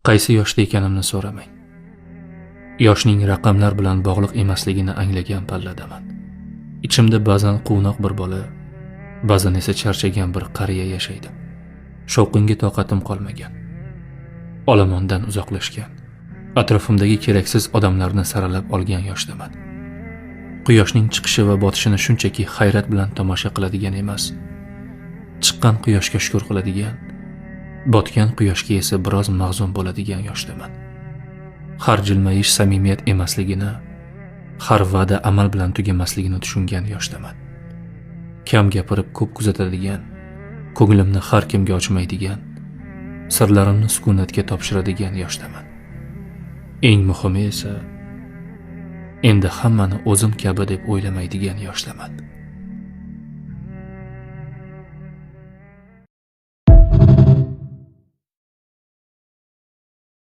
Qaysi yoshda ekanimni so'ramang. Yoshning raqamlar bilan bog'liq emasligini anglagan palladaman. Ichimda ba'zan quvnoq bir bola, ba'zan esa charchagan bir qariya yashaydi. Shovqinga toqatim qolmagan. Olomondan uzoqlashgan, atrofimdagi keraksiz odamlarni saralab olgan yoshdaman. Quyoshning chiqishi va botishini shunchaki hayrat bilan tomosha qiladigan emas, chiqqan quyoshga shukr qiladigan, botgan quyoshga esa biroz mahzun bo'ladigan yoshdaman. Har jilmayish samimiyat emasligini, har va'da amal bilan tugamasligini tushungan yoshdaman. Kam gapirib ko'p kuzatadigan, ko'nglimni har kimga ochmaydigan, sirlarimni sukunatga topshiradigan yoshdaman. Eng muhimi esa endi hammani o'zim kabi deb o'ylamaydigan yoshdaman.